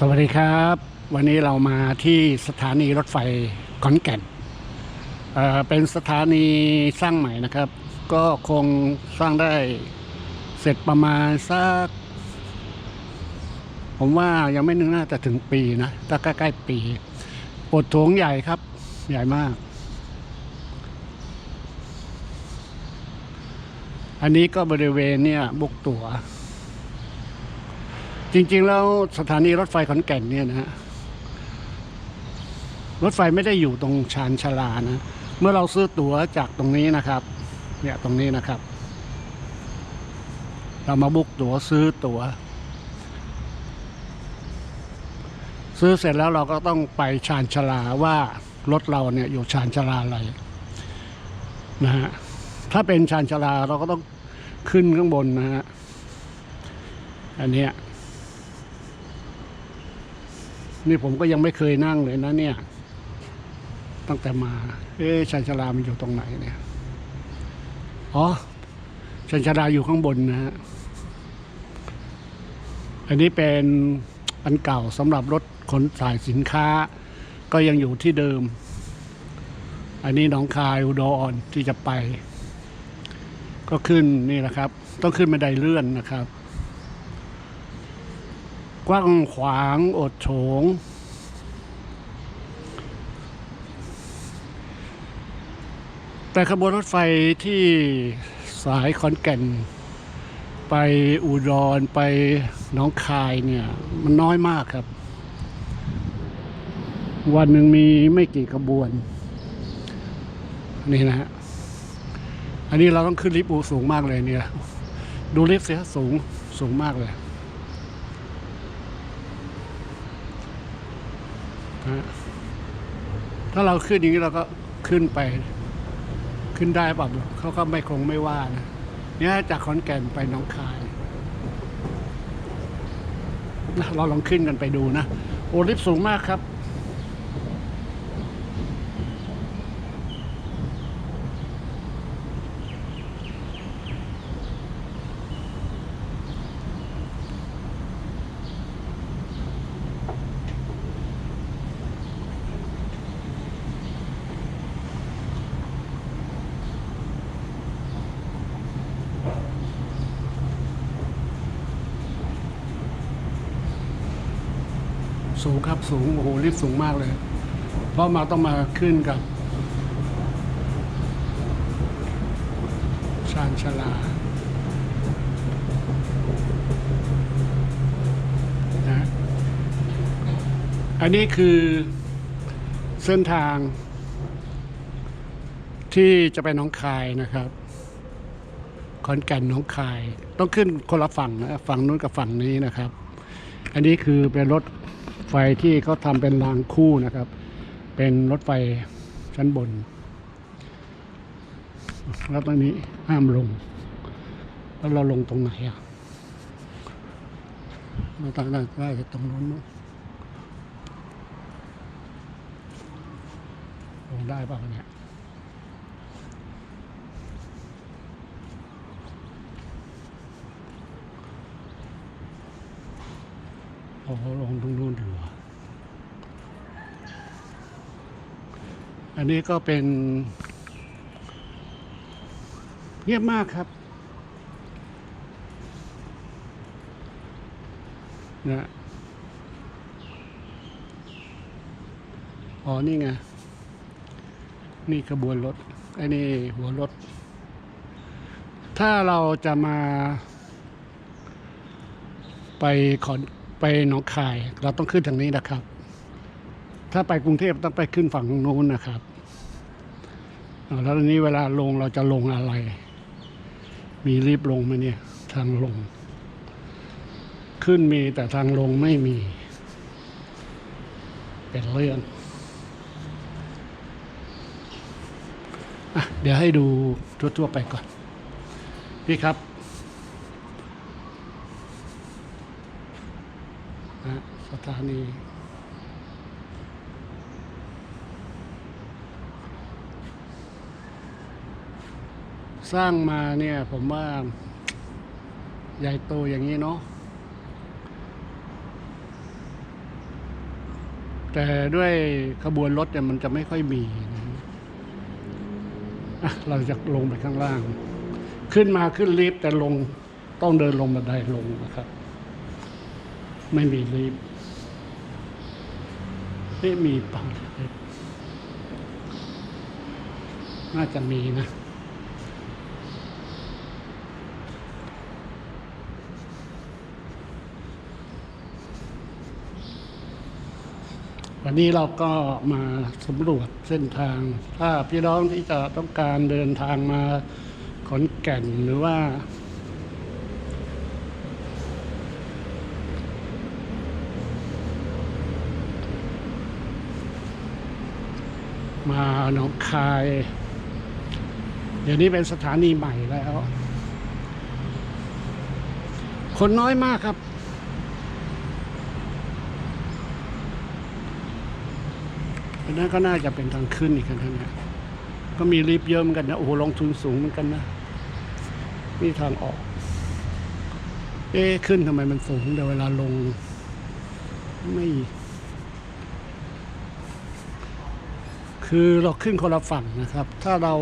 สวัสดีครับวันนี้เรามาที่สถานีรถไฟขอนแก่นเป็นสถานีสร้างใหม่นะครับก็คงสร้างได้เสร็จประมาณสักผมว่ายังไม่น่าจะถึงปีนะถ้าใกล้ๆปีปวดโถงใหญ่ครับใหญ่มากอันนี้ก็บริเวณเนี่ยบุกตั๋วจริงๆแล้วสถานีรถไฟขอนแก่นเนี่ยนะฮะรถไฟไม่ได้อยู่ตรงชานชาลานะเมื่อเราซื้อตั๋วจากตรงนี้นะครับเนี่ยตรงนี้นะครับเรามาบุ๊กตั๋วซื้อตั๋วซื้อเสร็จแล้วเราก็ต้องไปชานชาลาว่ารถเราเนี่ยอยู่ชานชาลาอะไรนะฮะถ้าเป็นชานชาลาเราก็ต้องขึ้นข้างบนนะฮะอันเนี้ยนี่ผมก็ยังไม่เคยนั่งเลยนะเนี่ยตั้งแต่มาชานชาลามันอยู่ตรงไหนเนี่ยอ๋อชานชาลาอยู่ข้างบนนะฮะอันนี้เป็นอันเก่าสำหรับรถขนถ่ายสินค้าก็ยังอยู่ที่เดิมอันนี้หนองคายอุดรที่จะไปก็ขึ้นนี่แหละครับต้องขึ้นบันไดเลื่อนนะครับกว้างขวางโอดโถงแต่ขบวนรถไฟที่สายขอนแก่นไปอุดรไปหนองคายเนี่ยมันน้อยมากครับวันหนึ่งมีไม่กี่ขบวนนี่นะฮะอันนี้เราต้องขึ้นลิฟต์สูงมากเลยเนี่ยดูลิฟต์เสียสูงมากเลยนะถ้าเราขึ้นอย่างนี้เราก็ขึ้นไปขึ้นได้ป่ะเขาก็ไม่คงไม่ว่านะเนี่ยจากขอนแก่นไปหนองคายเราลองขึ้นกันไปดูนะโอ้ลิฟต์สูงมากครับสูงครับสูงโอ้โหลิฟต์สูงมากเลยเพราะมาต้องมาขึ้นกับชานชาลานะอันนี้คือเส้นทางที่จะไปหนองคายนะครับขอนแก่นหนองคายต้องขึ้นคนละฝั่งนะฝั่งนู้นกับฝั่งนี้นะครับอันนี้คือเป็นรถไฟที่เขาทำเป็นรางคู่นะครับเป็นรถไฟชั้นบนแล้วตอนนี้ห้ามลงแล้วเราลงตรงไหนอ่ะเราตั้งได้ตรงนู้นลงได้ป่ะเนี่ยโอ้ลงตรงนู้นดีกว่าอันนี้ก็เป็นเงียบมากครับนะอ๋อนี่ไงนี่ขบวนรถไอ้นี่หัวรถถ้าเราจะมาไปไปหนองคายเราต้องขึ้นทางนี้นะครับถ้าไปกรุงเทพต้องไปขึ้นฝั่งโน้นนะครับแล้วทีนี้เวลาลงเราจะลงอะไรมีรีบลงไหมเนี่ยทางลงขึ้นมีแต่ทางลงไม่มีเป็นเรื่องเดี๋ยวให้ดูทั่วๆไปก่อนพี่ครับสถานีสร้างมาเนี่ยผมว่าใหญ่โตอย่างนี้เนาะ แต่ด้วยขบวนรถเนี่ยมันจะไม่ค่อยมีนะเราจะลงไปข้างล่าง ขึ้นมาขึ้นลิฟต์แต่ลงต้องเดินลงบันไดลงนะครับ ไม่มีลิฟต์ไม่มีปังน่าจะมีนะวันนี้เราก็มาสำรวจเส้นทาง ถ้าพี่น้องที่จะต้องการเดินทางมาขอนแก่นหรือว่ามาหนองคาย เดี๋ยวนี้เป็นสถานีใหม่แล้ว คนน้อยมากครับอันนั้นก็น่าจะเป็นทางขึ้นอีกนะเนี่ยก็มีลิฟต์เยอะเหมือนกันนะโอ้โหลงทุนสูงเหมือนกันนะนี่ทางออกขึ้นทำไมมันสูงแต่เวลาลงไม่คือเราขึ้นคนละฝั่งนะครับถ้าเรา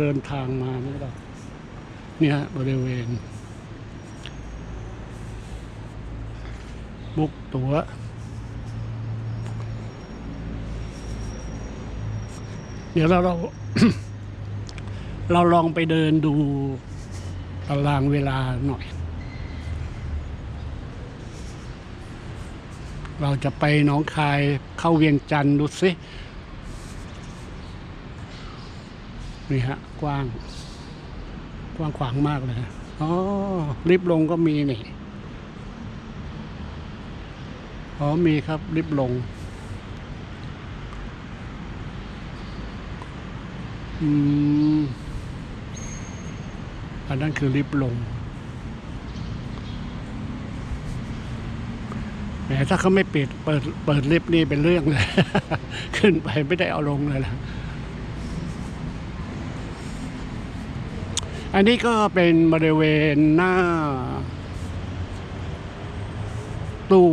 เดินทางมาเนี่ยบริเวณบุ๊กตั๋วเดี๋ยวเรา เราลองไปเดินดูตารางเวลาหน่อยเราจะไปหนองคายเข้าเวียงจันทร์ดูสินี่ฮะกว้างขวางมากเลยอ๋อลิฟต์ลงก็มีนี่อ๋อมีครับลิฟต์ลงอันนั้นคือลิฟต์ลงแหมถ้าเขาไม่ปิดเปิดลิฟต์นี่เป็นเรื่องเลย ขึ้นไปไม่ได้เอาลงเลยล่ะอันนี้ก็เป็นบริเวณหน้าตู้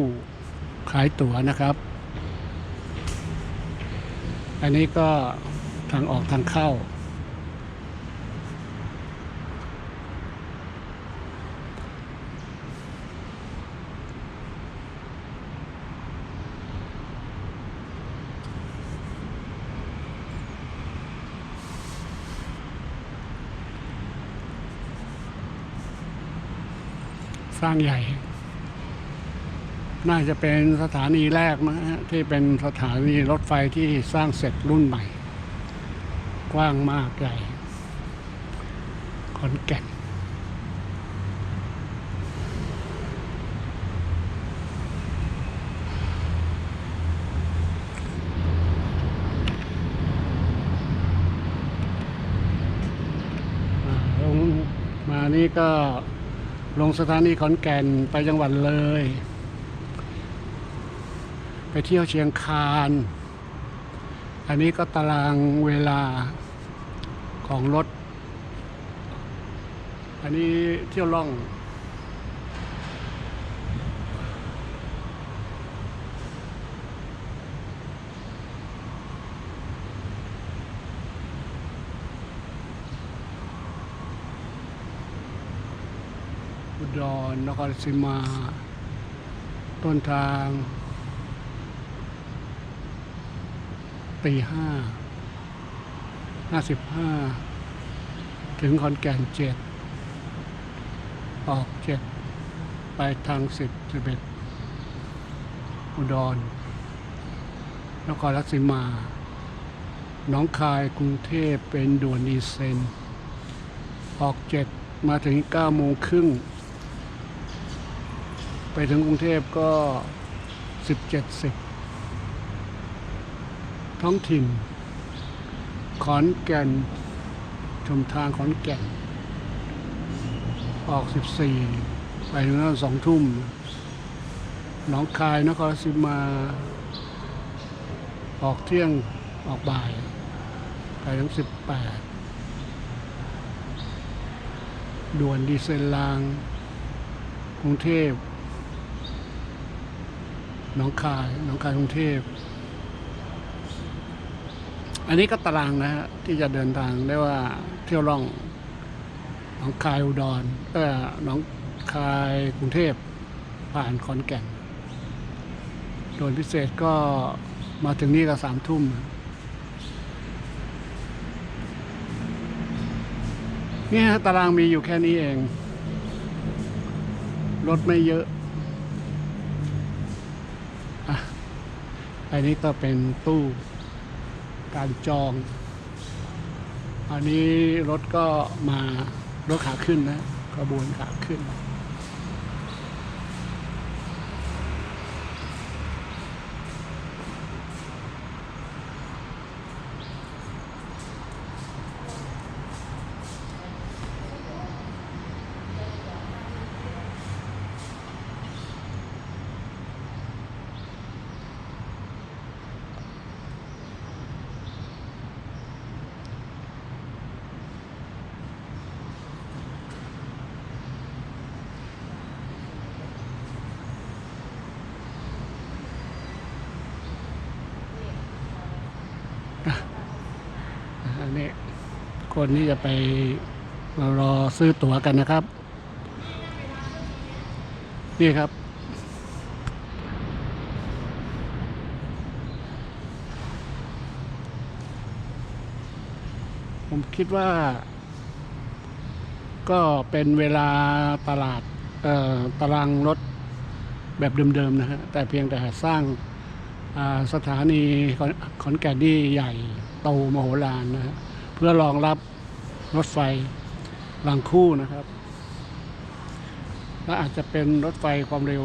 ขายตั๋วนะครับ อันนี้ก็ทางออกทางเข้าสร้างใหญ่น่าจะเป็นสถานีแรกนะฮะที่เป็นสถานีรถไฟที่สร้างเสร็จรุ่นใหม่กว้างมากใหญ่ขอนแก่นลงมานี่ก็ลงสถานีขอนแก่นไปจังหวัดเลยไปเที่ยวเชียงคานอันนี้ก็ตารางเวลาของรถอันนี้เที่ยวล่องอุดรนครราชสีมาต้นทางตี 5:55ถึงขอนแก่น7ออก7ไปทาง10 11อุดรนครราชสีมาหนองคายกรุงเทพเป็นด่วนดีเซลออก7มาถึง9:30ไปถึงกรุงเทพก็17:10ท้องถิ่นขอนแก่นชมทางขอนแก่นออก14ไปถึง2 ทุ่มหนองคายนครราชสีมาออกเที่ยงออกบ่ายไปถึง18 ด่วนดีเซลรางกรุงเทพหนองคายกรุงเทพอันนี้ก็ตารางนะฮะที่จะเดินทางได้ว่าเที่ยวล่องหนองคายอุดรหนองคายกรุงเทพผ่านขอนแก่นโดยพิเศษก็มาถึงนี่ก็3 ทุ่มนี่ฮะตารางมีอยู่แค่นี้เองรถไม่เยอะอันนี้ก็เป็นตู้การจองอันนี้รถก็มารถขาขึ้นนะขบวนขาขึ้นอันนี้คนที่จะไปรอซื้อตั๋วกันนะครับนี่ครับผมคิดว่าก็เป็นเวลาตลาดตารางรถแบบเดิมๆนะฮะแต่เพียงแต่สร้างสถานีขอนแก่นที่ใหญ่โตมโหฬารนะฮะเพื่อรองรับรถไฟรางคู่นะครับและอาจจะเป็นรถไฟความเร็ว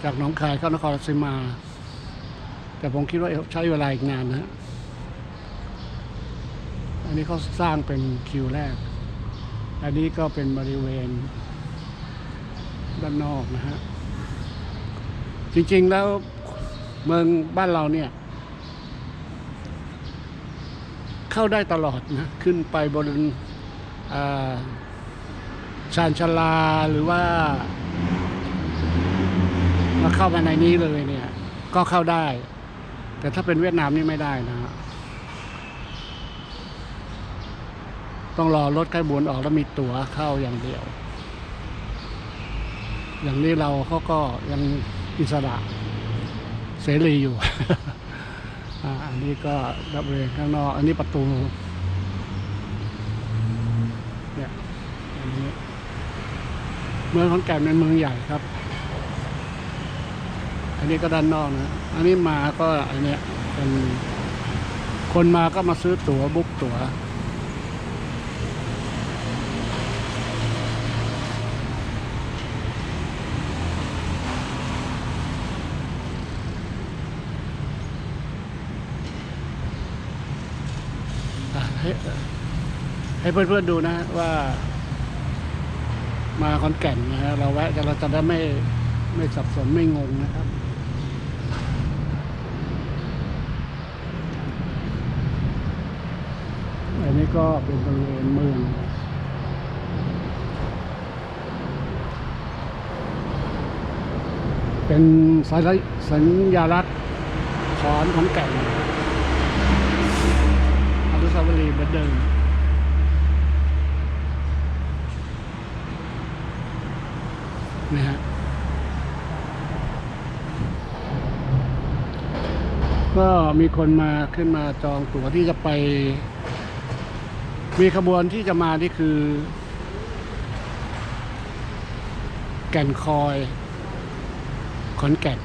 จากหนองคายเข้านครราชสีมาแต่ผมคิดว่าใช้เวลาอีกนานนะฮะอันนี้เขาสร้างเป็นคิวแรกอันนี้ก็เป็นบริเวณด้านนอกนะฮะจริงๆแล้วเมืองบ้านเราเนี่ยเข้าได้ตลอดนะขึ้นไปบนชานชาลาหรือว่ามาเข้ามาในนี้เลยเนี่ยก็เข้าได้แต่ถ้าเป็นเวียดนามนี่ไม่ได้นะฮะต้องรอรถขบวนออกแล้วมีตั๋วเข้าอย่างเดียวอย่างนี้เราเขาก็ยังอิสระเสรีอยู่ อันนี้ก็รับเรียนข้างนอกอันนี้ประตูเนี่ยอันนี้เมืองขอนแก่นเป็นเมืองใหญ่ครับอันนี้ก็ด้านนอกนะอันนี้มาก็อันเนี้ยเป็นคนมาก็มาซื้อตั๋วบุ๊กตั๋วให้เพื่อนๆดูนะว่ามาขอนแก่นนะฮะเราแวะเราจะได้ไม่สับสนไม่งงนะครับอันนี้ก็เป็นบริเวณเมืองเป็นสัญลักษณ์ของขอนแก่นอนุสาวรีย์เหมือนเดิมนะฮะก็มีคนขึ้นมาจองตั๋วที่จะไปมีขบวนที่จะมานี่คือแก่นคอยขอนแก่น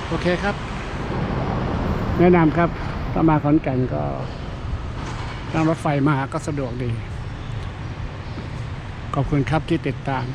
โอเคครับแนะนำครับถ้ามาขอนแก่นก็นั่งรถไฟมาก็สะดวกดีขอบคุณครับที่ติดตาม